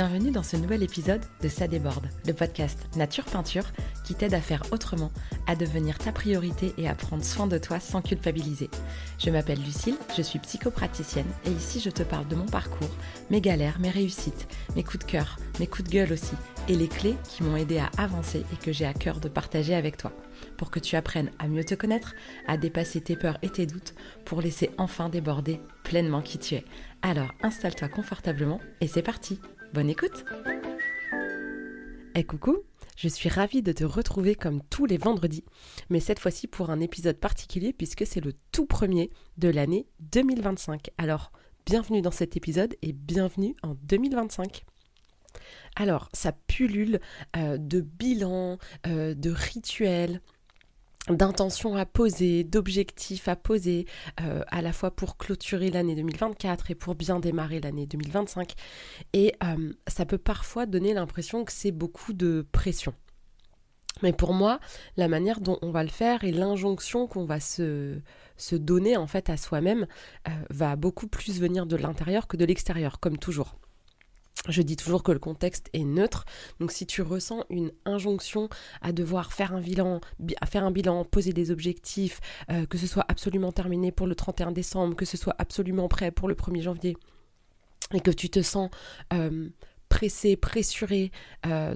Bienvenue dans ce nouvel épisode de Ça déborde, le podcast Nature Peinture qui t'aide à faire autrement, à devenir ta priorité et à prendre soin de toi sans culpabiliser. Je m'appelle Lucille, je suis psychopraticienne et ici je te parle de mon parcours, mes galères, mes réussites, mes coups de cœur, mes coups de gueule aussi et les clés qui m'ont aidé à avancer et que j'ai à cœur de partager avec toi. Pour que tu apprennes à mieux te connaître, à dépasser tes peurs et tes doutes, pour laisser enfin déborder pleinement qui tu es. Alors installe-toi confortablement et c'est parti. Bonne écoute! Coucou, je suis ravie de te retrouver comme tous les vendredis, mais cette fois-ci pour un épisode particulier puisque c'est le tout premier de l'année 2025. Alors, bienvenue dans cet épisode et bienvenue en 2025. Alors, ça pullule de bilans, de rituels, d'intentions à poser, d'objectifs à poser, à la fois pour clôturer l'année 2024 et pour bien démarrer l'année 2025. Et ça peut parfois donner l'impression que c'est beaucoup de pression. Mais pour moi, la manière dont on va le faire et l'injonction qu'on va se donner en fait à soi-même va beaucoup plus venir de l'intérieur que de l'extérieur, comme toujours. Je dis toujours que le contexte est neutre, donc si tu ressens une injonction à devoir faire un bilan, poser des objectifs, que ce soit absolument terminé pour le 31 décembre, que ce soit absolument prêt pour le 1er janvier, et que tu te sens pressé, pressuré,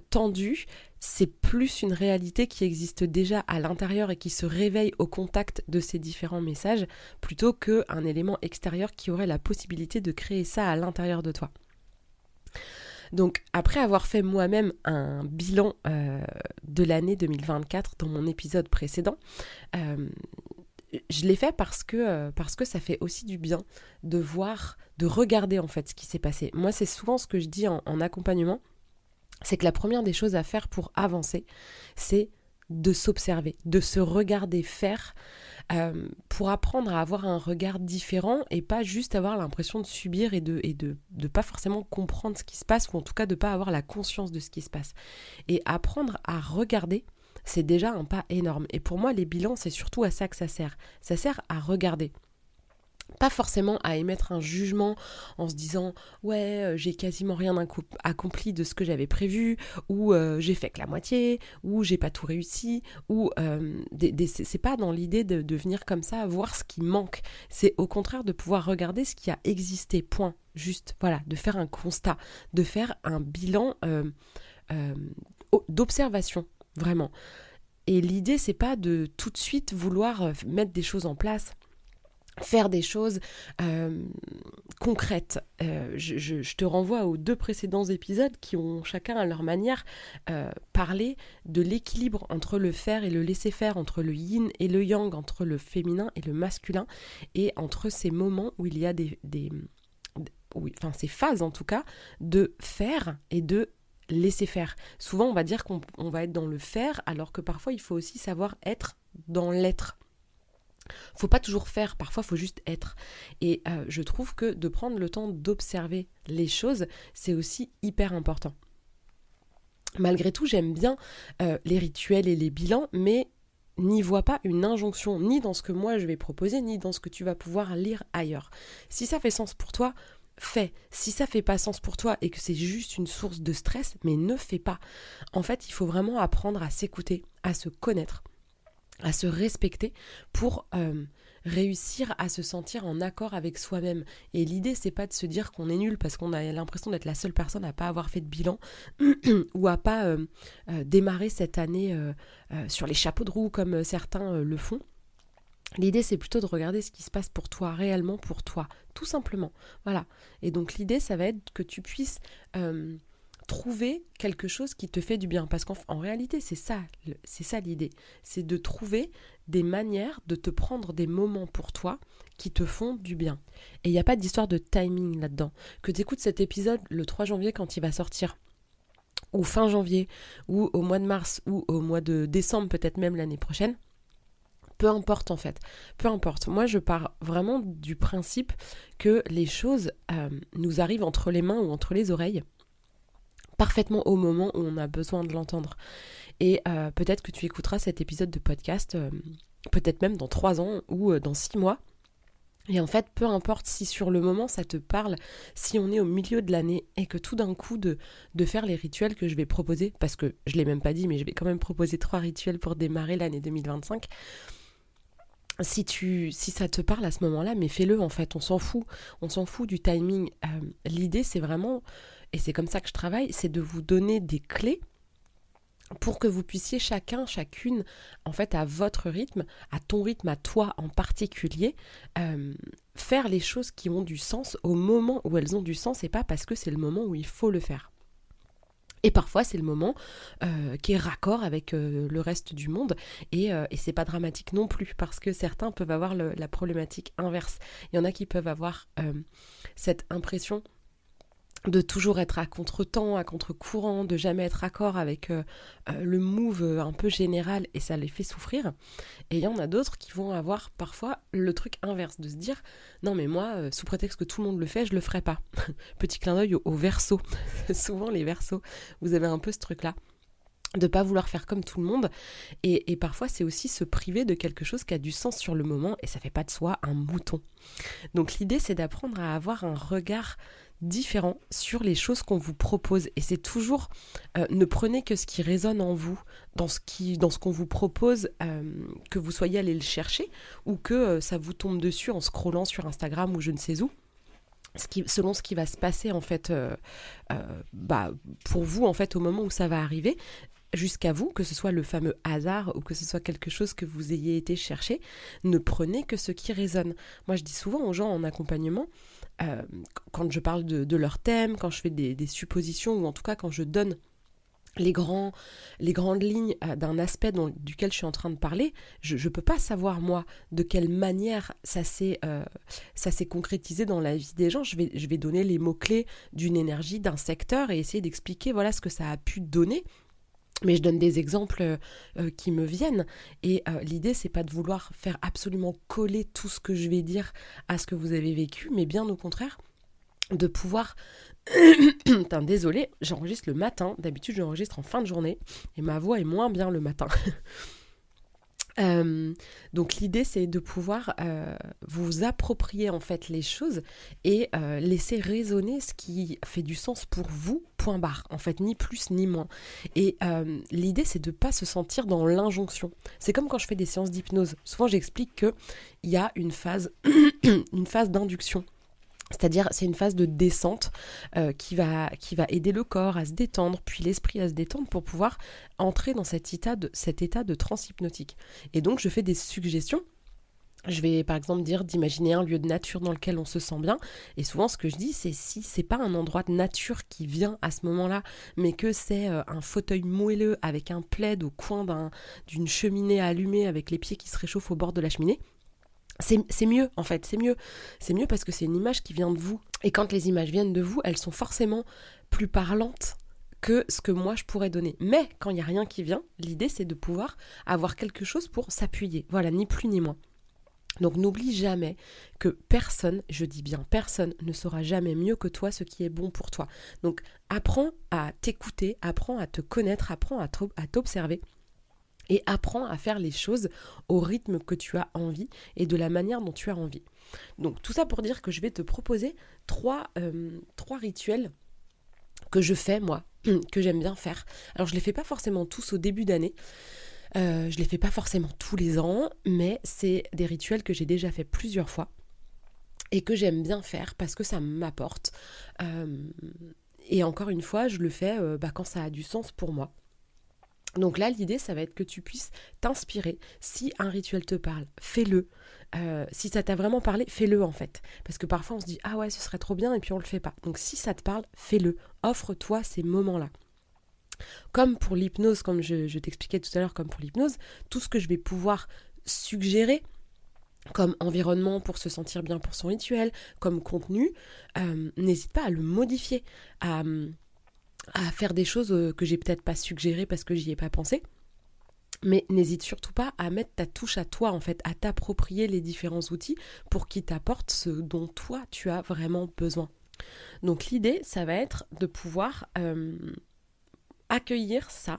tendu, c'est plus une réalité qui existe déjà à l'intérieur et qui se réveille au contact de ces différents messages, plutôt qu'un élément extérieur qui aurait la possibilité de créer ça à l'intérieur de toi. Donc après avoir fait moi-même un bilan de l'année 2024 dans mon épisode précédent, je l'ai fait parce que ça fait aussi du bien de voir, de regarder en fait ce qui s'est passé. Moi c'est souvent ce que je dis en accompagnement, c'est que la première des choses à faire pour avancer, c'est de s'observer, de se regarder faire, pour apprendre à avoir un regard différent et pas juste avoir l'impression de subir et de pas forcément comprendre ce qui se passe, ou en tout cas de pas avoir la conscience de ce qui se passe. Et apprendre à regarder, c'est déjà un pas énorme. Et pour moi, les bilans, c'est surtout à ça que ça sert. Ça sert à regarder. Pas forcément à émettre un jugement en se disant « ouais, j'ai quasiment rien accompli de ce que j'avais prévu » ou « j'ai fait que la moitié » ou « j'ai pas tout réussi » ou c'est pas dans l'idée de venir comme ça voir ce qui manque. C'est au contraire de pouvoir regarder ce qui a existé, point. Juste, voilà, de faire un constat, de faire un bilan d'observation, vraiment. Et l'idée, c'est pas de tout de suite vouloir mettre des choses en place, faire des choses concrètes. Je te renvoie aux 2 précédents épisodes qui ont chacun à leur manière parlé de l'équilibre entre le faire et le laisser faire, entre le yin et le yang, entre le féminin et le masculin, et entre ces moments où il y a ces phases en tout cas, de faire et de laisser faire. Souvent on va dire qu'on va être dans le faire, alors que parfois il faut aussi savoir être dans l'être. Faut pas toujours faire, parfois faut juste être. Et je trouve que de prendre le temps d'observer les choses, c'est aussi hyper important. Malgré tout, j'aime bien les rituels et les bilans, mais n'y vois pas une injonction, ni dans ce que moi je vais proposer, ni dans ce que tu vas pouvoir lire ailleurs. Si ça fait sens pour toi, fais. Si ça fait pas sens pour toi et que c'est juste une source de stress, mais ne fais pas. En fait, il faut vraiment apprendre à s'écouter, à se connaître, à se respecter pour réussir à se sentir en accord avec soi-même. Et l'idée, c'est pas de se dire qu'on est nul parce qu'on a l'impression d'être la seule personne à pas avoir fait de bilan ou à pas démarrer cette année sur les chapeaux de roue comme certains le font. L'idée, c'est plutôt de regarder ce qui se passe pour toi, réellement pour toi, tout simplement. Voilà. Et donc l'idée, ça va être que tu puisses trouver quelque chose qui te fait du bien, parce qu'en réalité c'est ça l'idée, c'est de trouver des manières de te prendre des moments pour toi qui te font du bien. Et il n'y a pas d'histoire de timing là-dedans. Que tu écoutes cet épisode le 3 janvier quand il va sortir, ou fin janvier, ou au mois de mars, ou au mois de décembre, peut-être même l'année prochaine, peu importe en fait, peu importe. Moi je pars vraiment du principe que les choses nous arrivent entre les mains ou entre les oreilles, parfaitement au moment où on a besoin de l'entendre. Et peut-être que tu écouteras cet épisode de podcast, peut-être même dans 3 ans ou dans 6 mois, Et en fait, peu importe si sur le moment ça te parle, si on est au milieu de l'année et que tout d'un coup de faire les rituels que je vais proposer, parce que je l'ai même pas dit, mais je vais quand même proposer 3 rituels pour démarrer l'année 2025. Si ça te parle à ce moment-là, mais fais-le en fait, on s'en fout du timing. L'idée c'est vraiment, et c'est comme ça que je travaille, c'est de vous donner des clés pour que vous puissiez chacune, en fait, à votre rythme, à ton rythme, à toi en particulier, faire les choses qui ont du sens au moment où elles ont du sens et pas parce que c'est le moment où il faut le faire. Et parfois, c'est le moment qui est raccord avec le reste du monde et c'est pas dramatique non plus parce que certains peuvent avoir la problématique inverse. Il y en a qui peuvent avoir cette impression de toujours être à contre-temps, à contre-courant, de jamais être raccord avec le move un peu général et ça les fait souffrir. Et il y en a d'autres qui vont avoir parfois le truc inverse, de se dire non mais moi, sous prétexte que tout le monde le fait, je le ferai pas. Petit clin d'œil aux Verseaux. Souvent les Verseaux, vous avez un peu ce truc-là de pas vouloir faire comme tout le monde et parfois c'est aussi se priver de quelque chose qui a du sens sur le moment et ça fait pas de soi un mouton. Donc l'idée c'est d'apprendre à avoir un regard différent sur les choses qu'on vous propose et c'est toujours ne prenez que ce qui résonne en vous dans ce qu'on vous propose, que vous soyez allé le chercher ou que ça vous tombe dessus en scrollant sur Instagram ou je ne sais où, selon ce qui va se passer en fait pour vous en fait au moment où ça va arriver jusqu'à vous, que ce soit le fameux hasard ou que ce soit quelque chose que vous ayez été chercher, ne prenez que ce qui résonne. Moi je dis souvent aux gens en accompagnement, quand je parle de leur thème, quand je fais des suppositions ou en tout cas quand je donne les grandes lignes d'un aspect duquel je suis en train de parler, je ne peux pas savoir moi de quelle manière ça s'est concrétisé dans la vie des gens. Je vais donner les mots-clés d'une énergie, d'un secteur et essayer d'expliquer voilà ce que ça a pu donner. Mais je donne des exemples qui me viennent et l'idée c'est pas de vouloir faire absolument coller tout ce que je vais dire à ce que vous avez vécu, mais bien au contraire de pouvoir Putain, désolée, j'enregistre le matin, d'habitude j'enregistre en fin de journée et ma voix est moins bien le matin. Donc l'idée c'est de pouvoir vous approprier en fait les choses et laisser résonner ce qui fait du sens pour vous, point barre, en fait ni plus ni moins. Et l'idée c'est de pas se sentir dans l'injonction. C'est comme quand je fais des séances d'hypnose, souvent j'explique qu'il y a une phase d'induction. C'est-à-dire, c'est une phase de descente qui va aider le corps à se détendre, puis l'esprit à se détendre pour pouvoir entrer dans cet état de transe hypnotique. Et donc, je fais des suggestions. Je vais par exemple dire d'imaginer un lieu de nature dans lequel on se sent bien. Et souvent, ce que je dis, c'est si c'est pas un endroit de nature qui vient à ce moment-là, mais que c'est un fauteuil moelleux avec un plaid au coin d'une cheminée allumée avec les pieds qui se réchauffent au bord de la cheminée. C'est mieux en fait, c'est mieux parce que c'est une image qui vient de vous et quand les images viennent de vous, elles sont forcément plus parlantes que ce que moi je pourrais donner. Mais quand il n'y a rien qui vient, l'idée c'est de pouvoir avoir quelque chose pour s'appuyer, voilà, ni plus ni moins. Donc n'oublie jamais que personne, je dis bien personne, ne saura jamais mieux que toi ce qui est bon pour toi. Donc apprends à t'écouter, apprends à te connaître, apprends à t'observer. Et apprends à faire les choses au rythme que tu as envie et de la manière dont tu as envie. Donc tout ça pour dire que je vais te proposer trois rituels que je fais moi, que j'aime bien faire. Alors je les fais pas forcément tous au début d'année, je les fais pas forcément tous les ans, mais c'est des rituels que j'ai déjà fait plusieurs fois et que j'aime bien faire parce que ça m'apporte. Et encore une fois, je le fais quand ça a du sens pour moi. Donc là, l'idée, ça va être que tu puisses t'inspirer. Si un rituel te parle, fais-le. Si ça t'a vraiment parlé, fais-le en fait. Parce que parfois, on se dit « Ah ouais, ce serait trop bien » et puis on le fait pas. Donc si ça te parle, fais-le. Offre-toi ces moments-là. Comme pour l'hypnose, comme je t'expliquais tout à l'heure, comme pour l'hypnose, tout ce que je vais pouvoir suggérer comme environnement pour se sentir bien pour son rituel, comme contenu, n'hésite pas à le modifier, à faire des choses que j'ai peut-être pas suggérées parce que j'y ai pas pensé. Mais n'hésite surtout pas à mettre ta touche à toi, en fait, à t'approprier les différents outils pour qu'ils t'apportent ce dont toi, tu as vraiment besoin. Donc l'idée, ça va être de pouvoir accueillir ça,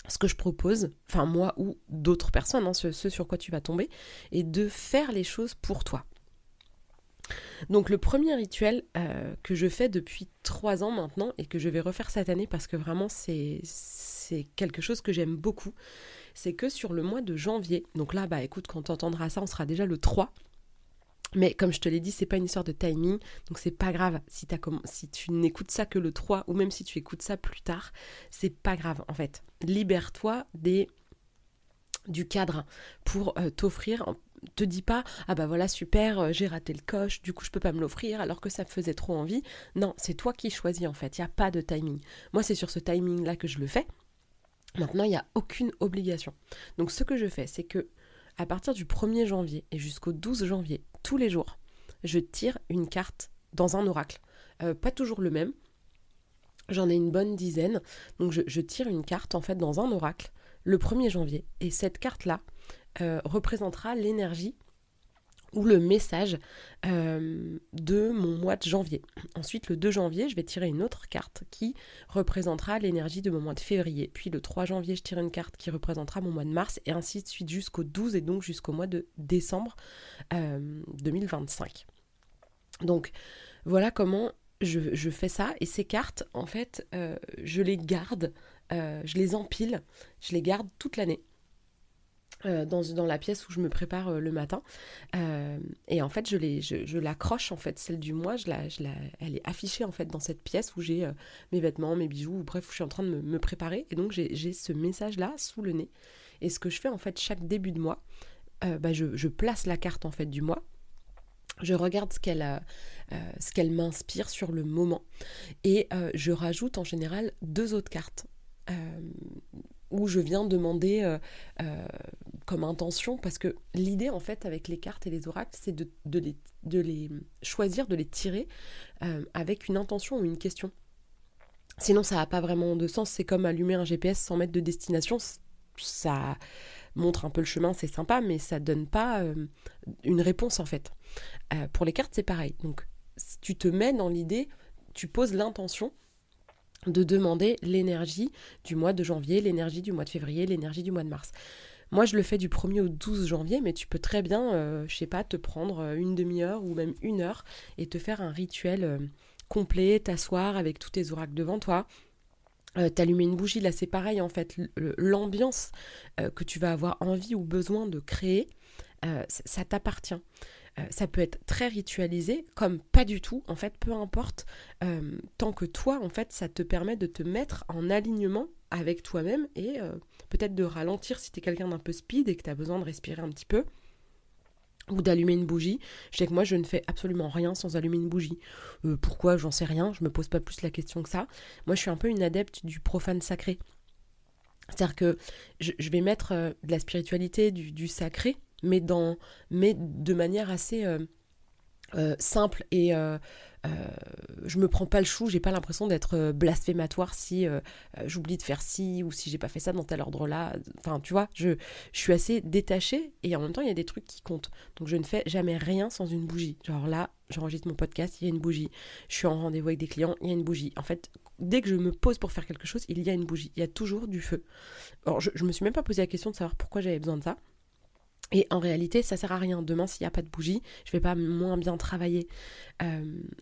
ce que je propose, enfin moi ou d'autres personnes, ce sur quoi tu vas tomber, et de faire les choses pour toi. Donc le premier rituel que je fais depuis 3 ans maintenant et que je vais refaire cette année parce que vraiment c'est quelque chose que j'aime beaucoup, c'est que sur le mois de janvier, donc là bah écoute quand t'entendras ça on sera déjà le 3, mais comme je te l'ai dit c'est pas une histoire de timing, donc c'est pas grave si tu n'écoutes ça que le 3 ou même si tu écoutes ça plus tard, c'est pas grave en fait. Libère-toi du cadre pour t'offrir. Te dis pas ah bah voilà super j'ai raté le coche du coup je peux pas me l'offrir alors que ça me faisait trop envie. Non, c'est toi qui choisis en fait, il y a pas de timing. Moi c'est sur ce timing là que je le fais. Maintenant il y a aucune obligation. Donc ce que je fais c'est que à partir du 1er janvier et jusqu'au 12 janvier tous les jours je tire une carte dans un oracle. Pas toujours le même. J'en ai une bonne dizaine. Donc je tire une carte en fait dans un oracle le 1er janvier. Et cette carte-là représentera l'énergie ou le message de mon mois de janvier. Ensuite, le 2 janvier, je vais tirer une autre carte qui représentera l'énergie de mon mois de février. Puis le 3 janvier, je tire une carte qui représentera mon mois de mars et ainsi de suite jusqu'au 12 et donc jusqu'au mois de décembre 2025. Donc voilà comment je fais ça. Et ces cartes, en fait, je les garde, je les empile, je les garde toute l'année. Dans la pièce où je me prépare le matin et en fait je l'accroche en fait celle du mois elle est affichée en fait dans cette pièce où j'ai mes vêtements, mes bijoux ou bref où je suis en train de me préparer et donc j'ai ce message là sous le nez et ce que je fais en fait chaque début de mois je place la carte en fait du mois, je regarde ce qu'elle m'inspire sur le moment et je rajoute en général 2 autres cartes où je viens demander comme intention, parce que l'idée en fait avec les cartes et les oracles c'est de les choisir, de les tirer avec une intention ou une question. Sinon ça n'a pas vraiment de sens, c'est comme allumer un GPS sans mettre de destination, ça montre un peu le chemin, c'est sympa, mais ça donne pas une réponse en fait. Pour les cartes c'est pareil, donc si tu te mets dans l'idée, tu poses l'intention de demander l'énergie du mois de janvier, l'énergie du mois de février, l'énergie du mois de mars. Moi, je le fais du 1er au 12 janvier, mais tu peux très bien, je sais pas, te prendre une demi-heure ou même 1 heure et te faire un rituel complet, t'asseoir avec tous tes oracles devant toi, t'allumer une bougie. Là, c'est pareil, en fait, l'ambiance que tu vas avoir envie ou besoin de créer, ça t'appartient. Ça peut être très ritualisé, comme pas du tout, en fait, peu importe, tant que toi, en fait, ça te permet de te mettre en alignement avec toi-même et peut-être de ralentir si t'es quelqu'un d'un peu speed et que t'as besoin de respirer un petit peu, ou d'allumer une bougie. Je sais que moi, je ne fais absolument rien sans allumer une bougie. Pourquoi ? J'en sais rien, je me pose pas plus la question que ça. Moi, je suis un peu une adepte du profane sacré. C'est-à-dire que je vais mettre de la spiritualité, du sacré, mais de manière assez simple et je me prends pas le chou, j'ai pas l'impression d'être blasphématoire si j'oublie de faire ci ou si j'ai pas fait ça dans tel ordre là, enfin tu vois, je suis assez détachée et en même temps il y a des trucs qui comptent, donc je ne fais jamais rien sans une bougie. Genre là j'enregistre mon podcast, il y a une bougie, je suis en rendez-vous avec des clients, il y a une bougie. En fait dès que je me pose pour faire quelque chose, il y a une bougie, il y a toujours du feu. Alors je me suis même pas posé la question de savoir pourquoi j'avais besoin de ça. Et en réalité, ça sert à rien. Demain, s'il n'y a pas de bougie, je vais pas moins bien travailler.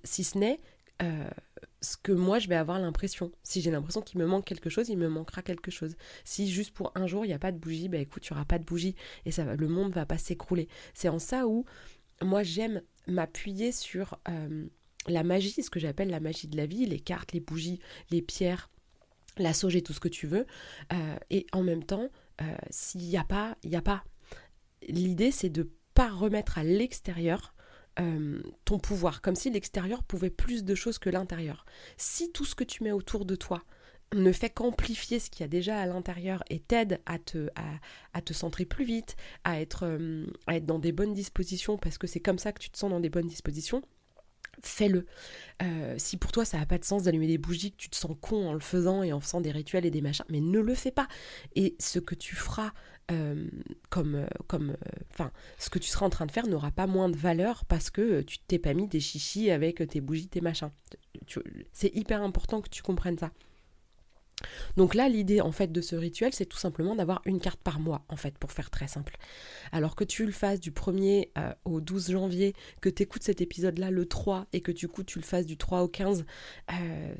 Si ce n'est ce que moi, je vais avoir l'impression. Si j'ai l'impression qu'il me manque quelque chose, il me manquera quelque chose. Si juste pour un jour, il n'y a pas de bougie, bah écoute, il n'y aura pas de bougie. Et le monde va pas s'écrouler. C'est en ça où moi, j'aime m'appuyer sur la magie, ce que j'appelle la magie de la vie, les cartes, les bougies, les pierres, la sauge et tout ce que tu veux. Et en même temps, s'il n'y a pas, il n'y a pas. L'idée, c'est de ne pas remettre à l'extérieur ton pouvoir, comme si l'extérieur pouvait plus de choses que l'intérieur. Si tout ce que tu mets autour de toi ne fait qu'amplifier ce qu'il y a déjà à l'intérieur et t'aide à te centrer plus vite, à être dans des bonnes dispositions, parce que c'est comme ça que tu te sens dans des bonnes dispositions, fais-le. Si pour toi ça n'a pas de sens d'allumer des bougies, que tu te sens con en le faisant et en faisant des rituels et des machins, mais ne le fais pas. Et ce que tu feras ce que tu seras en train de faire n'aura pas moins de valeur parce que tu t'es pas mis des chichis avec tes bougies, tes machins. C'est hyper important que tu comprennes ça. Donc là, l'idée en fait de ce rituel, c'est tout simplement d'avoir une carte par mois, en fait, pour faire très simple. Alors que tu le fasses du 1er au 12 janvier, que tu écoutes cet épisode-là le 3 et que du coup tu le fasses du 3 au 15,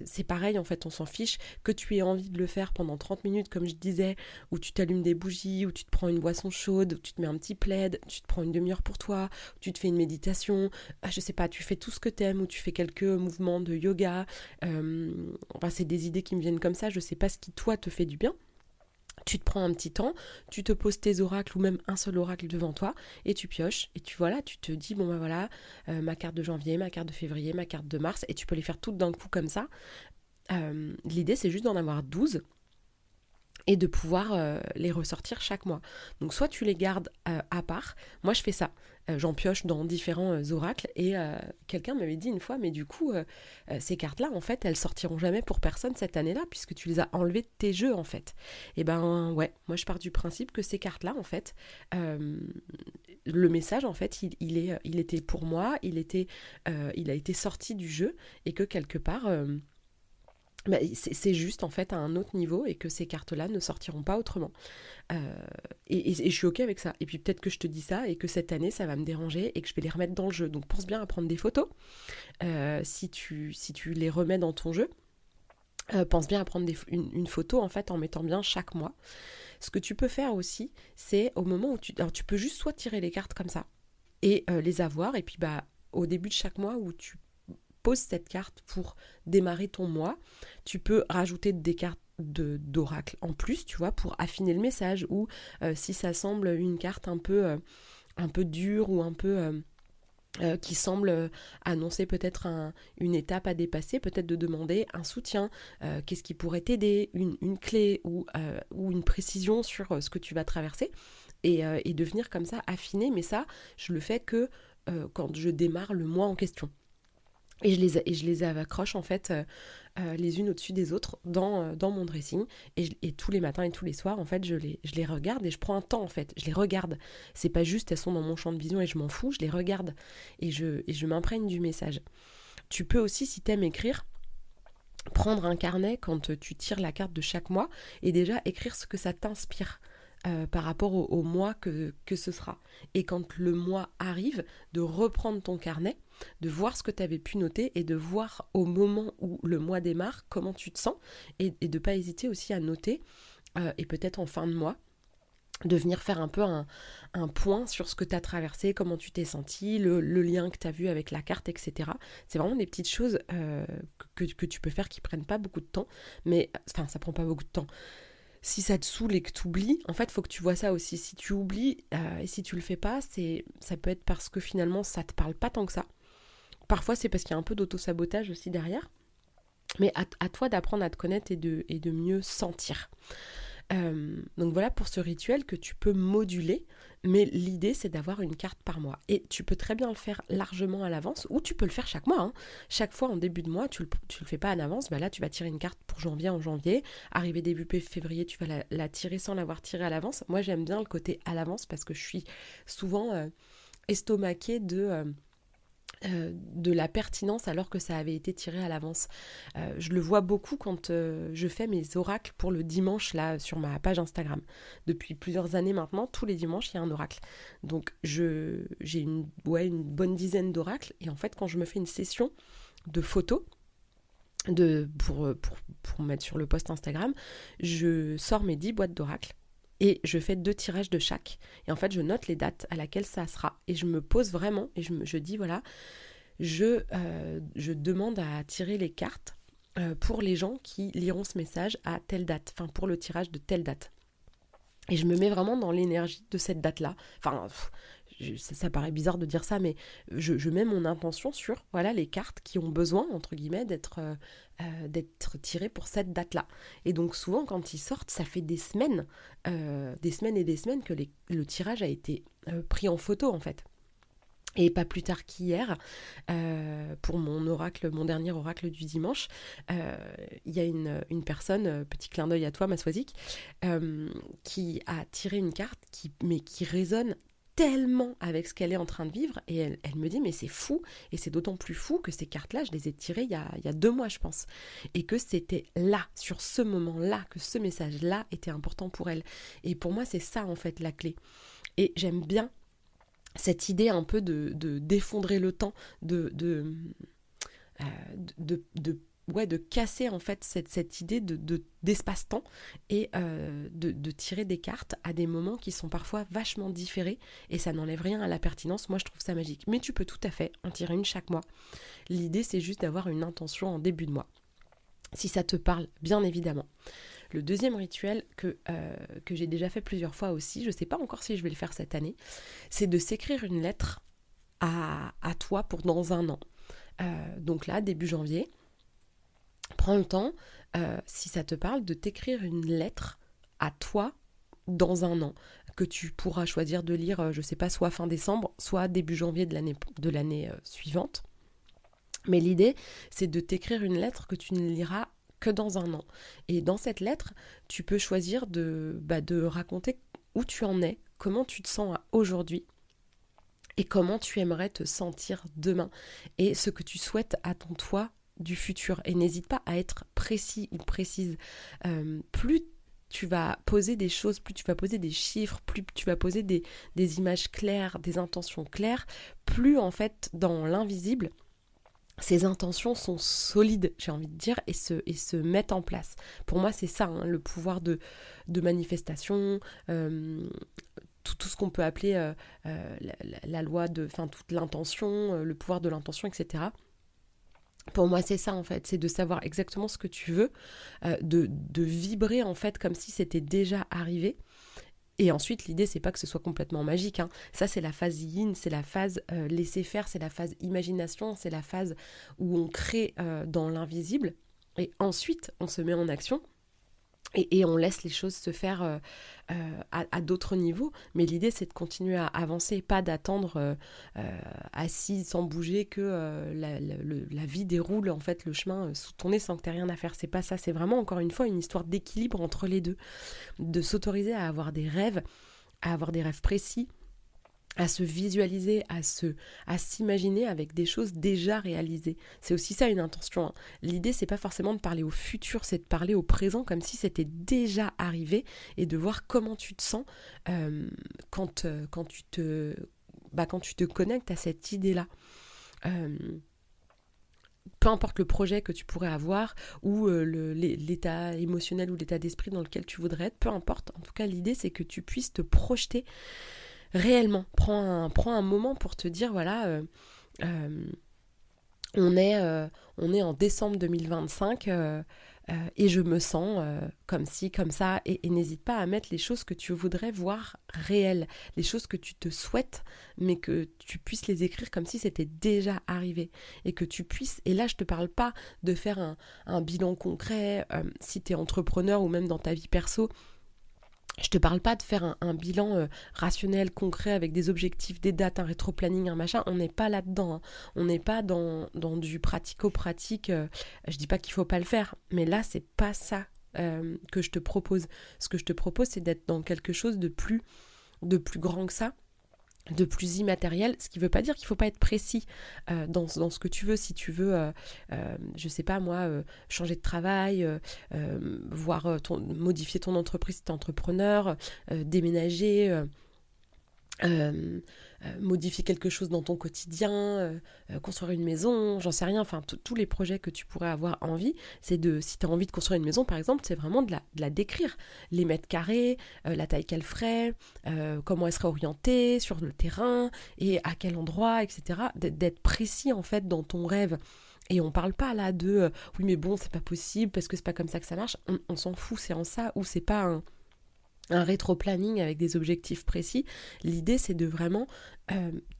c'est pareil, en fait, on s'en fiche. Que tu aies envie de le faire pendant 30 minutes, comme je disais, où tu t'allumes des bougies, où tu te prends une boisson chaude, où tu te mets un petit plaid, tu te prends une demi-heure pour toi, où tu te fais une méditation, je sais pas, tu fais tout ce que t'aimes, ou tu fais quelques mouvements de yoga, enfin c'est des idées qui me viennent comme ça, je sais pas ce qui toi te fait du bien. Tu te prends un petit temps, tu te poses tes oracles ou même un seul oracle devant toi et tu pioches et tu te dis bon ben voilà, ma carte de janvier, ma carte de février, ma carte de mars et tu peux les faire toutes d'un coup comme ça. L'idée c'est juste d'en avoir 12 et de pouvoir les ressortir chaque mois. Donc soit tu les gardes à part, moi je fais ça, j'en pioche dans différents oracles et quelqu'un m'avait dit une fois mais du coup ces cartes-là en fait elles sortiront jamais pour personne cette année-là puisque tu les as enlevées de tes jeux en fait. Et ben ouais, moi je pars du principe que ces cartes-là en fait, le message en fait il était pour moi, il a été sorti du jeu et que quelque part... bah, c'est juste en fait à un autre niveau et que ces cartes-là ne sortiront pas autrement. Et je suis ok avec ça. Et puis peut-être que je te dis ça et que cette année ça va me déranger et que je vais les remettre dans le jeu. Donc pense bien à prendre des photos. Si tu les remets dans ton jeu, pense bien à prendre une photo en fait en mettant bien chaque mois. Ce que tu peux faire aussi, c'est au moment où alors tu peux juste soit tirer les cartes comme ça et les avoir et puis bah au début de chaque mois où tu poses cette carte pour démarrer ton mois, tu peux rajouter des cartes d'oracle en plus, tu vois, pour affiner le message ou si ça semble une carte un peu dure ou un peu qui semble annoncer peut-être une étape à dépasser, peut-être de demander un soutien, qu'est-ce qui pourrait t'aider, une clé ou une précision sur ce que tu vas traverser et de venir comme ça affiner, mais ça je le fais que quand je démarre le mois en question. Et je les accroche en fait les unes au-dessus des autres dans mon dressing. Et tous les matins et tous les soirs, en fait, je les regarde et je prends un temps en fait. Je les regarde. C'est pas juste elles sont dans mon champ de vision et je m'en fous, je les regarde. Et je m'imprègne du message. Tu peux aussi, si t'aimes écrire, prendre un carnet quand tu tires la carte de chaque mois et déjà écrire ce que ça t'inspire. Par rapport au mois que ce sera. Et quand le mois arrive, de reprendre ton carnet, de voir ce que tu avais pu noter et de voir au moment où le mois démarre comment tu te sens et de ne pas hésiter aussi à noter et peut-être en fin de mois de venir faire un peu un point sur ce que tu as traversé, comment tu t'es senti, le lien que tu as vu avec la carte, etc. C'est vraiment des petites choses que tu peux faire qui prennent pas beaucoup de temps, mais enfin ça prend pas beaucoup de temps. Si ça te saoule et que tu oublies, en fait, il faut que tu vois ça aussi. Si tu oublies et si tu le fais pas, ça peut être parce que finalement, ça te parle pas tant que ça. Parfois, c'est parce qu'il y a un peu d'auto-sabotage aussi derrière. Mais à toi d'apprendre à te connaître et de mieux sentir. Donc voilà pour ce rituel que tu peux moduler, mais l'idée c'est d'avoir une carte par mois. Et tu peux très bien le faire largement à l'avance, ou tu peux le faire chaque mois. Chaque fois en début de mois, tu le fais pas en avance, bah là tu vas tirer une carte pour janvier en janvier, arrivé début février, tu vas la tirer sans l'avoir tirée à l'avance. Moi j'aime bien le côté à l'avance parce que je suis souvent estomaquée de la pertinence alors que ça avait été tiré à l'avance. Je le vois beaucoup quand je fais mes oracles pour le dimanche là sur ma page Instagram. Depuis plusieurs années maintenant, tous les dimanches il y a un oracle. Donc j'ai une bonne dizaine d'oracles et en fait quand je me fais une session de photos pour mettre sur le post Instagram, je sors mes 10 boîtes d'oracles. Et je fais 2 tirages de chaque. Et en fait, je note les dates à laquelle ça sera. Et je me pose vraiment et je dis, voilà, je demande à tirer les cartes pour les gens qui liront ce message à telle date. Enfin, pour le tirage de telle date. Et je me mets vraiment dans l'énergie de cette date-là. Enfin, ça paraît bizarre de dire ça, mais je mets mon intention sur voilà, les cartes qui ont besoin, entre guillemets, d'être tirées pour cette date-là. Et donc souvent, quand ils sortent, ça fait des semaines et des semaines que le tirage a été pris en photo, en fait. Et pas plus tard qu'hier, pour mon dernier oracle du dimanche, il y a une personne, petit clin d'œil à toi, Maswazik, qui a tiré une carte qui résonne tellement avec ce qu'elle est en train de vivre, et elle me dit mais c'est fou, et c'est d'autant plus fou que ces cartes-là, je les ai tirées il y a 2 mois je pense, et que c'était là, sur ce moment-là, que ce message-là était important pour elle. Et pour moi c'est ça en fait la clé. Et j'aime bien cette idée un peu de d'effondrer le temps, de casser en fait cette idée d'espace-temps, et de tirer des cartes à des moments qui sont parfois vachement différés, et ça n'enlève rien à la pertinence. Moi je trouve ça magique, mais tu peux tout à fait en tirer une chaque mois. L'idée c'est juste d'avoir une intention en début de mois, si ça te parle bien évidemment. Le deuxième rituel que j'ai déjà fait plusieurs fois aussi, je ne sais pas encore si je vais le faire cette année, c'est de s'écrire une lettre à toi pour dans un an. Donc là, début janvier, prends le temps, si ça te parle, de t'écrire une lettre à toi dans un an, que tu pourras choisir de lire, je ne sais pas, soit fin décembre, soit début janvier de l'année suivante. Mais l'idée, c'est de t'écrire une lettre que tu ne liras que dans un an. Et dans cette lettre, tu peux choisir de raconter où tu en es, comment tu te sens aujourd'hui, et comment tu aimerais te sentir demain, et ce que tu souhaites à ton toi du futur. Et n'hésite pas à être précis ou précise. Plus tu vas poser des choses, plus tu vas poser des chiffres, plus tu vas poser des images claires, des intentions claires, plus en fait dans l'invisible, ces intentions sont solides, j'ai envie de dire, et se mettent en place. Pour moi, c'est ça, hein, le pouvoir de manifestation, tout ce qu'on peut appeler la loi de... Enfin, toute l'intention, le pouvoir de l'intention, etc. Pour moi, c'est ça, en fait. C'est de savoir exactement ce que tu veux, de vibrer, en fait, comme si c'était déjà arrivé. Et ensuite, l'idée, c'est pas que ce soit complètement magique, hein. Ça, c'est la phase yin, c'est la phase laisser faire, c'est la phase imagination, c'est la phase où on crée dans l'invisible. Et ensuite, on se met en action et on laisse les choses se faire à d'autres niveaux. Mais l'idée, c'est de continuer à avancer, pas d'attendre assis sans bouger que la vie déroule en fait le chemin sous ton nez sans que tu aies rien à faire. C'est pas ça, c'est vraiment encore une fois une histoire d'équilibre entre les deux, de s'autoriser à avoir des rêves précis, à se visualiser, à s'imaginer avec des choses déjà réalisées. C'est aussi ça une intention, hein. L'idée, c'est pas forcément de parler au futur, c'est de parler au présent comme si c'était déjà arrivé, et de voir comment tu te sens quand tu te connectes à cette idée-là. Peu importe le projet que tu pourrais avoir, ou l'état émotionnel ou l'état d'esprit dans lequel tu voudrais être, peu importe. En tout cas, l'idée, c'est que tu puisses te projeter réellement. Prends un moment pour te dire, voilà, on est en décembre 2025, et je me sens comme ci, comme ça, et n'hésite pas à mettre les choses que tu voudrais voir réelles, les choses que tu te souhaites, mais que tu puisses les écrire comme si c'était déjà arrivé, et que tu puisses, et là je te parle pas de faire un bilan concret, si tu es entrepreneur ou même dans ta vie perso. Je te parle pas de faire un bilan rationnel, concret, avec des objectifs, des dates, un rétro-planning, un machin. On n'est pas là-dedans, hein. On n'est pas dans du pratico-pratique. Je dis pas qu'il faut pas le faire, mais là, c'est pas ça que je te propose. Ce que je te propose, c'est d'être dans quelque chose de plus grand que ça, de plus immatériel, ce qui veut pas dire qu'il faut pas être précis dans ce que tu veux. Si tu veux, je sais pas moi, changer de travail, modifier ton entreprise si t'es entrepreneur, déménager, modifier quelque chose dans ton quotidien, construire une maison, j'en sais rien, enfin tous les projets que tu pourrais avoir envie, si tu as envie de construire une maison par exemple, c'est vraiment de la décrire, les mètres carrés, la taille qu'elle ferait, comment elle serait orientée sur le terrain, et à quel endroit, etc. D'être précis en fait dans ton rêve. Et on parle pas là de oui mais bon c'est pas possible parce que c'est pas comme ça que ça marche, on s'en fout, c'est en ça, ou c'est pas un rétro-planning avec des objectifs précis. L'idée, c'est de vraiment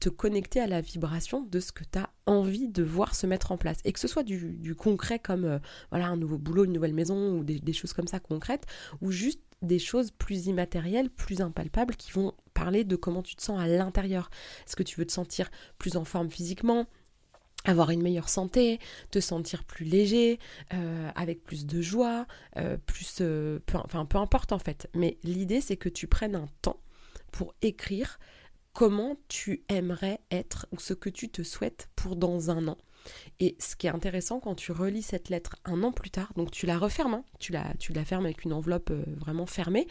te connecter à la vibration de ce que tu as envie de voir se mettre en place. Et que ce soit du concret comme voilà, un nouveau boulot, une nouvelle maison, ou des choses comme ça concrètes, ou juste des choses plus immatérielles, plus impalpables, qui vont parler de comment tu te sens à l'intérieur. Est-ce que tu veux te sentir plus en forme physiquement ? Avoir une meilleure santé, te sentir plus léger, avec plus de joie, peu importe en fait. Mais l'idée, c'est que tu prennes un temps pour écrire comment tu aimerais être ou ce que tu te souhaites pour dans un an. Et ce qui est intéressant quand tu relis cette lettre un an plus tard, donc tu la refermes, hein, tu la fermes avec une enveloppe vraiment fermée,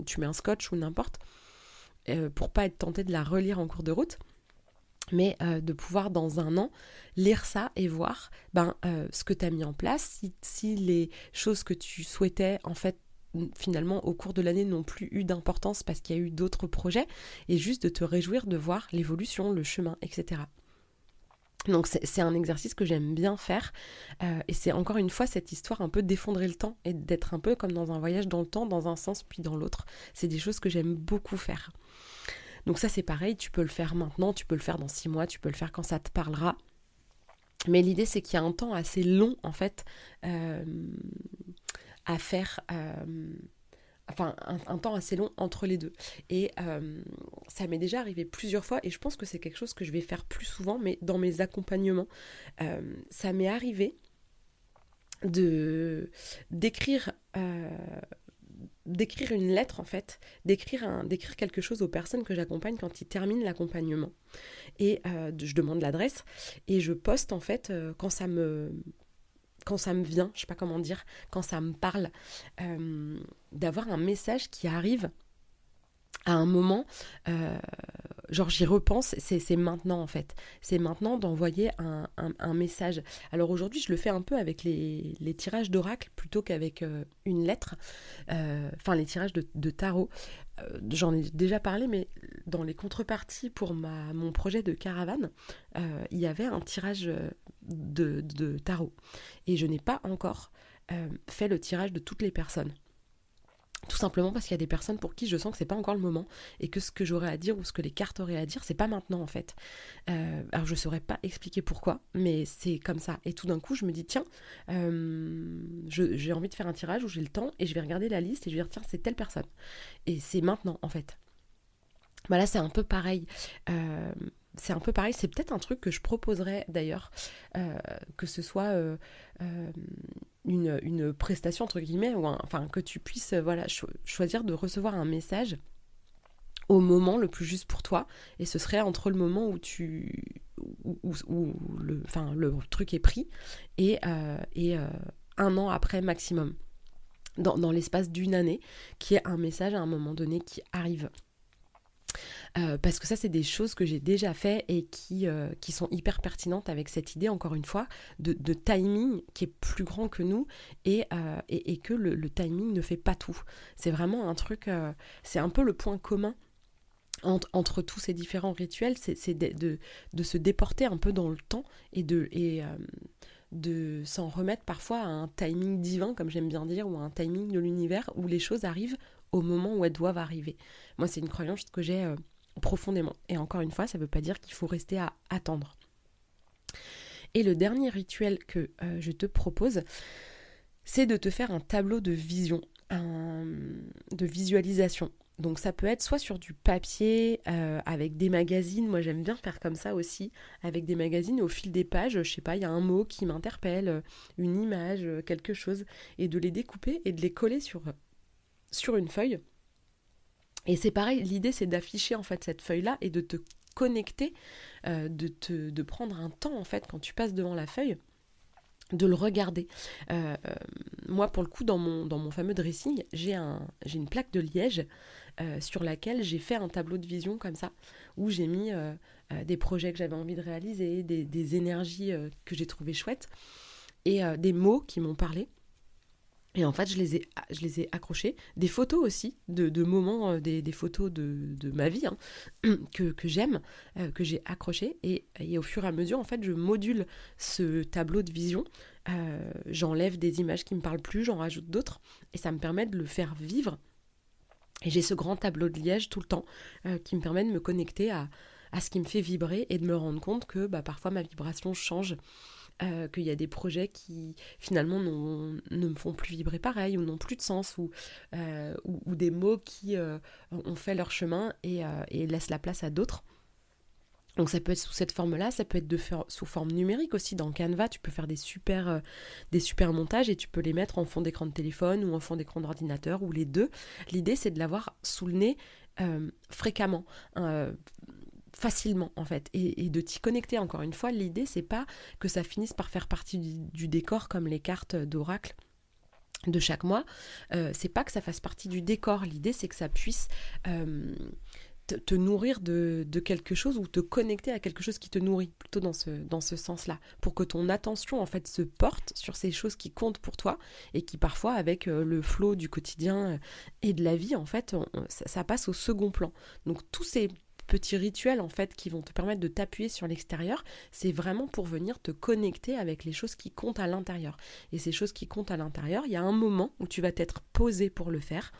tu mets un scotch ou n'importe, pour pas être tenté de la relire en cours de route, mais de pouvoir dans un an lire ça et voir ce que tu as mis en place, si les choses que tu souhaitais en fait finalement au cours de l'année n'ont plus eu d'importance parce qu'il y a eu d'autres projets, et juste de te réjouir de voir l'évolution, le chemin, etc. Donc c'est un exercice que j'aime bien faire, et c'est encore une fois cette histoire un peu d'effondrer le temps et d'être un peu comme dans un voyage dans le temps, dans un sens puis dans l'autre. C'est des choses que j'aime beaucoup faire. Donc ça c'est pareil, tu peux le faire maintenant, tu peux le faire dans 6 mois, tu peux le faire quand ça te parlera. Mais l'idée c'est qu'il y a un temps assez long en fait à faire, un temps assez long entre les deux. Et ça m'est déjà arrivé plusieurs fois, et je pense que c'est quelque chose que je vais faire plus souvent, mais dans mes accompagnements, ça m'est arrivé d'écrire une lettre en fait, d'écrire quelque chose aux personnes que j'accompagne quand ils terminent l'accompagnement. Et je demande l'adresse et je poste en fait quand ça me vient, je sais pas comment dire, quand ça me parle, d'avoir un message qui arrive à un moment, genre j'y repense, c'est maintenant en fait. C'est maintenant d'envoyer un message. Alors aujourd'hui, je le fais un peu avec les tirages d'oracle plutôt qu'avec une lettre. Les tirages de tarot. J'en ai déjà parlé, mais dans les contreparties pour mon projet de caravane, il y avait un tirage de tarot. Et je n'ai pas encore fait le tirage de toutes les personnes. Tout simplement parce qu'il y a des personnes pour qui je sens que c'est pas encore le moment et que ce que j'aurais à dire ou ce que les cartes auraient à dire, c'est pas maintenant en fait. Alors je saurais pas expliquer pourquoi, mais c'est comme ça. Et tout d'un coup, je me dis tiens, j'ai envie de faire un tirage où j'ai le temps et je vais regarder la liste et je vais dire tiens, c'est telle personne. Et c'est maintenant en fait. Là, c'est un peu pareil. C'est peut-être un truc que je proposerais d'ailleurs, que ce soit une prestation entre guillemets, ou que tu puisses choisir de recevoir un message au moment le plus juste pour toi, et ce serait entre le moment où le truc est pris et un an après maximum, dans l'espace d'une année, qui est un message à un moment donné qui arrive. Parce que ça, c'est des choses que j'ai déjà fait et qui sont hyper pertinentes avec cette idée, encore une fois, de timing qui est plus grand que nous, et que le timing ne fait pas tout. C'est vraiment un truc, c'est un peu le point commun entre tous ces différents rituels, c'est de se déporter un peu dans le temps et de s'en remettre parfois à un timing divin, comme j'aime bien dire, ou à un timing de l'univers où les choses arrivent au moment où elles doivent arriver. Moi, c'est une croyance que j'ai profondément. Et encore une fois, ça ne veut pas dire qu'il faut rester à attendre. Et le dernier rituel que je te propose, c'est de te faire un tableau de vision, de visualisation. Donc ça peut être soit sur du papier, avec des magazines. Moi j'aime bien faire comme ça aussi, avec des magazines, au fil des pages, je sais pas, il y a un mot qui m'interpelle, une image, quelque chose, et de les découper et de les coller sur une feuille. Et c'est pareil, l'idée c'est d'afficher en fait cette feuille-là et de te connecter, de prendre un temps en fait quand tu passes devant la feuille, de le regarder. Moi pour le coup dans mon fameux dressing, j'ai une plaque de liège sur laquelle j'ai fait un tableau de vision comme ça, où j'ai mis des projets que j'avais envie de réaliser, des énergies que j'ai trouvées chouettes, et des mots qui m'ont parlé. Et en fait, je les ai accrochés. Des photos aussi, de moments, des photos de ma vie, hein, que j'aime, que j'ai accrochées. Et au fur et à mesure, en fait, je module ce tableau de vision. J'enlève des images qui ne me parlent plus, j'en rajoute d'autres. Et ça me permet de le faire vivre. Et j'ai ce grand tableau de liège tout le temps, qui me permet de me connecter à ce qui me fait vibrer et de me rendre compte que parfois ma vibration change. Qu'il y a des projets qui finalement ne me font plus vibrer pareil, ou n'ont plus de sens, ou des mots qui ont fait leur chemin et laissent la place à d'autres. Donc ça peut être sous cette forme-là, ça peut être sous forme numérique aussi. Dans Canva, tu peux faire des super montages et tu peux les mettre en fond d'écran de téléphone ou en fond d'écran d'ordinateur, ou les deux. L'idée, c'est de l'avoir sous le nez fréquemment. facilement en fait, et de t'y connecter. Encore une fois, l'idée c'est pas que ça finisse par faire partie du décor comme les cartes d'oracle de chaque mois, c'est pas que ça fasse partie du décor, l'idée c'est que ça puisse te nourrir de quelque chose, ou te connecter à quelque chose qui te nourrit, plutôt dans ce sens-là, pour que ton attention en fait se porte sur ces choses qui comptent pour toi, et qui parfois avec le flot du quotidien et de la vie en fait, ça passe au second plan. Donc tous ces petits rituels en fait qui vont te permettre de t'appuyer sur l'extérieur, c'est vraiment pour venir te connecter avec les choses qui comptent à l'intérieur. Et ces choses qui comptent à l'intérieur, il y a un moment où tu vas t'être posé pour le faire,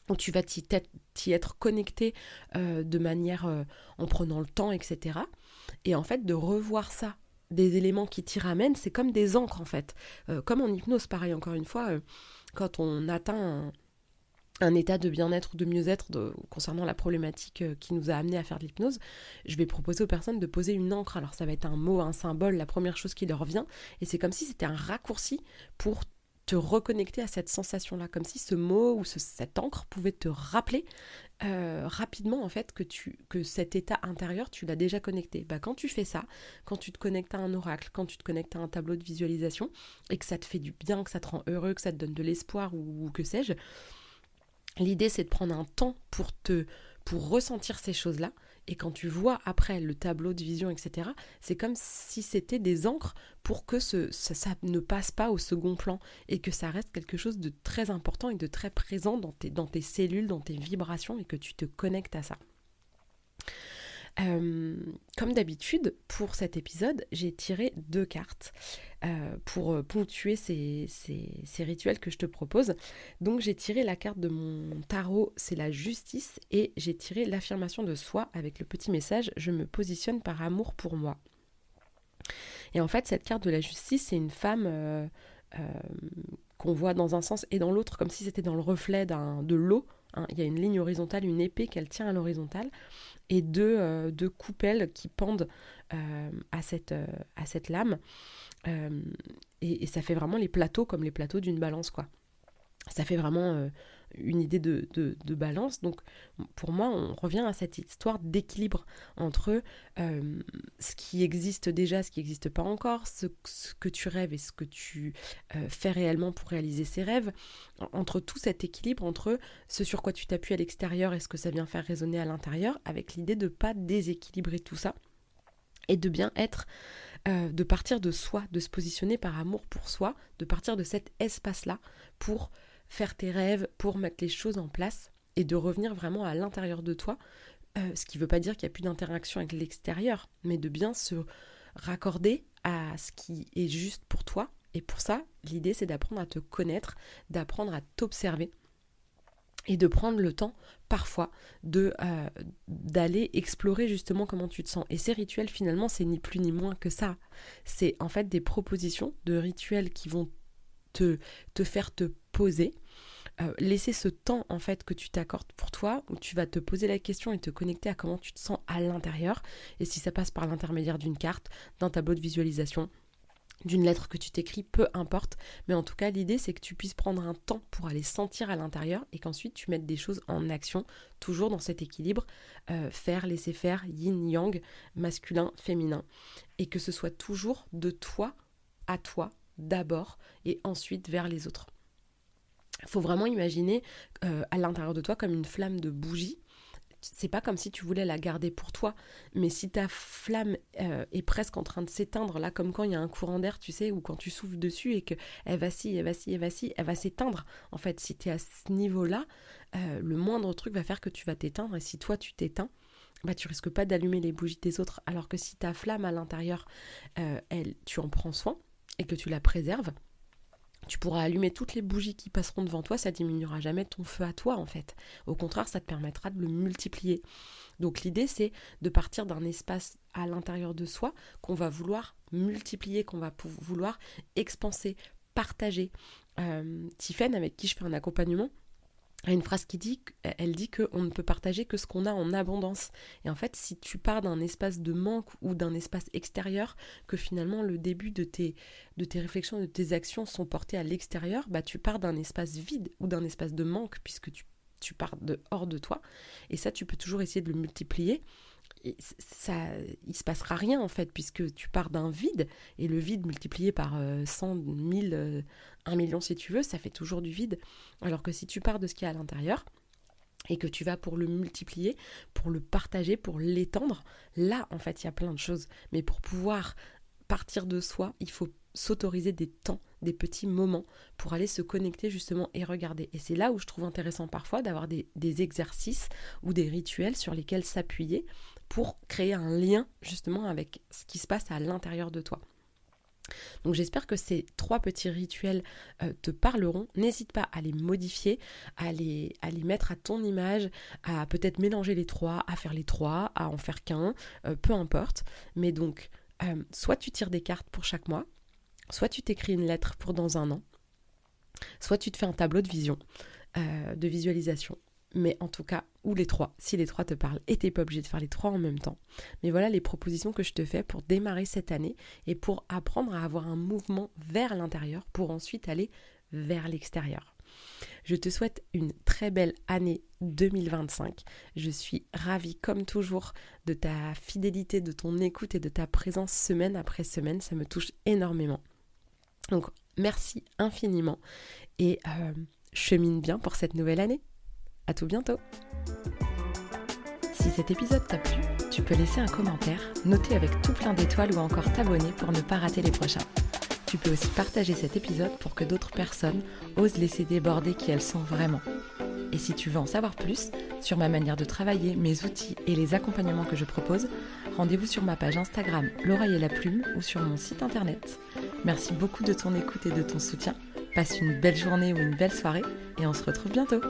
où tu vas t'y être connecté de manière en prenant le temps, etc. Et en fait, de revoir ça, des éléments qui t'y ramènent, c'est comme des encres en fait. Comme en hypnose, pareil, encore une fois, quand on atteint un état de bien-être ou de mieux-être concernant la problématique qui nous a amené à faire de l'hypnose, je vais proposer aux personnes de poser une encre. Alors ça va être un mot, un symbole, la première chose qui leur vient, et c'est comme si c'était un raccourci pour te reconnecter à cette sensation-là, comme si ce mot ou cette encre pouvait te rappeler rapidement en fait que cet état intérieur, tu l'as déjà connecté. Quand tu fais ça, quand tu te connectes à un oracle, quand tu te connectes à un tableau de visualisation, et que ça te fait du bien, que ça te rend heureux, que ça te donne de l'espoir ou que sais-je, l'idée c'est de prendre un temps pour ressentir ces choses-là, et quand tu vois après le tableau de vision, etc., c'est comme si c'était des encres pour que ça ne passe pas au second plan, et que ça reste quelque chose de très important et de très présent dans tes cellules, dans tes vibrations, et que tu te connectes à ça. Comme d'habitude, pour cet épisode, j'ai tiré 2 cartes pour ponctuer ces rituels que je te propose. Donc j'ai tiré la carte de mon tarot, c'est la justice, et j'ai tiré l'affirmation de soi avec le petit message « Je me positionne par amour pour moi ». Et en fait, cette carte de la justice, c'est une femme qu'on voit dans un sens et dans l'autre, comme si c'était dans le reflet de l'eau. Il y a une ligne horizontale, une épée qu'elle tient à l'horizontale, et deux coupelles qui pendent à cette lame. Et ça fait vraiment les plateaux, comme les plateaux d'une balance, quoi. Ça fait vraiment une idée de balance. Donc pour moi, on revient à cette histoire d'équilibre entre ce qui existe déjà, ce qui n'existe pas encore, ce que tu rêves et ce que tu fais réellement pour réaliser ces rêves, entre tout cet équilibre, entre ce sur quoi tu t'appuies à l'extérieur et ce que ça vient faire résonner à l'intérieur, avec l'idée de ne pas déséquilibrer tout ça, et de bien être, de partir de soi, de se positionner par amour pour soi, de partir de cet espace-là pour faire tes rêves, pour mettre les choses en place, et de revenir vraiment à l'intérieur de toi, ce qui ne veut pas dire qu'il n'y a plus d'interaction avec l'extérieur, mais de bien se raccorder à ce qui est juste pour toi. Et pour ça, l'idée c'est d'apprendre à te connaître, d'apprendre à t'observer, et de prendre le temps parfois d'aller explorer justement comment tu te sens. Et ces rituels, finalement, c'est ni plus ni moins que ça. C'est en fait des propositions de rituels qui vont te faire te poser, laisser ce temps en fait que tu t'accordes pour toi, où tu vas te poser la question et te connecter à comment tu te sens à l'intérieur. Et si ça passe par l'intermédiaire d'une carte, d'un tableau de visualisation, d'une lettre que tu t'écris, peu importe, mais en tout cas l'idée c'est que tu puisses prendre un temps pour aller sentir à l'intérieur, et qu'ensuite tu mettes des choses en action, toujours dans cet équilibre, faire, laisser faire, yin-yang, masculin, féminin, et que ce soit toujours de toi à toi d'abord, et ensuite vers les autres. Il faut vraiment imaginer à l'intérieur de toi comme une flamme de bougie. C'est pas comme si tu voulais la garder pour toi, mais si ta flamme est presque en train de s'éteindre, là comme quand il y a un courant d'air, tu sais, ou quand tu souffles dessus et qu'elle vacille, elle va s'éteindre. En fait, si tu es à ce niveau-là, le moindre truc va faire que tu vas t'éteindre, et si toi tu t'éteins, tu risques pas d'allumer les bougies des autres. Alors que si ta flamme à l'intérieur, tu en prends soin et que tu la préserves, tu pourras allumer toutes les bougies qui passeront devant toi, ça diminuera jamais ton feu à toi en fait. Au contraire, ça te permettra de le multiplier. Donc l'idée c'est de partir d'un espace à l'intérieur de soi qu'on va vouloir multiplier, qu'on va vouloir expanser, partager. Tiffaine, avec qui je fais un accompagnement, a une phrase elle dit qu'on ne peut partager que ce qu'on a en abondance. Et en fait, si tu pars d'un espace de manque ou d'un espace extérieur, que finalement le début de tes réflexions, de tes actions sont portées à l'extérieur, tu pars d'un espace vide ou d'un espace de manque, puisque tu pars de hors de toi. Et ça, tu peux toujours essayer de le multiplier. il se passera rien en fait, puisque tu pars d'un vide, et le vide multiplié par 100, 1000, 1 million si tu veux, ça fait toujours du vide. Alors que si tu pars de ce qu'il y a à l'intérieur, et que tu vas pour le multiplier, pour le partager, pour l'étendre, là en fait il y a plein de choses. Mais pour pouvoir partir de soi, il faut s'autoriser des temps, des petits moments pour aller se connecter justement et regarder. Et c'est là où je trouve intéressant parfois d'avoir des exercices ou des rituels sur lesquels s'appuyer pour créer un lien justement avec ce qui se passe à l'intérieur de toi. Donc j'espère que ces 3 petits rituels te parleront. N'hésite pas à les modifier, à les mettre à ton image, à peut-être mélanger les 3, à faire les 3, à en faire qu'un, peu importe. Mais donc, soit tu tires des cartes pour chaque mois, soit tu t'écris une lettre pour dans un an, soit tu te fais un tableau de vision, de visualisation. Mais en tout cas, ou les 3, si les 3 te parlent, et t'es pas obligé de faire les 3 en même temps. Mais voilà les propositions que je te fais pour démarrer cette année et pour apprendre à avoir un mouvement vers l'intérieur pour ensuite aller vers l'extérieur. Je te souhaite une très belle année 2025. Je suis ravie comme toujours de ta fidélité, de ton écoute et de ta présence semaine après semaine. Ça me touche énormément. Donc merci infiniment et chemine bien pour cette nouvelle année. À tout bientôt. Si cet épisode t'a plu, tu peux laisser un commentaire, noter avec tout plein d'étoiles ou encore t'abonner pour ne pas rater les prochains. Tu peux aussi partager cet épisode pour que d'autres personnes osent laisser déborder qui elles sont vraiment. Et si tu veux en savoir plus sur ma manière de travailler, mes outils et les accompagnements que je propose, rendez-vous sur ma page Instagram L'Oreille et la Plume ou sur mon site internet. Merci beaucoup de ton écoute et de ton soutien. Passe une belle journée ou une belle soirée et on se retrouve bientôt.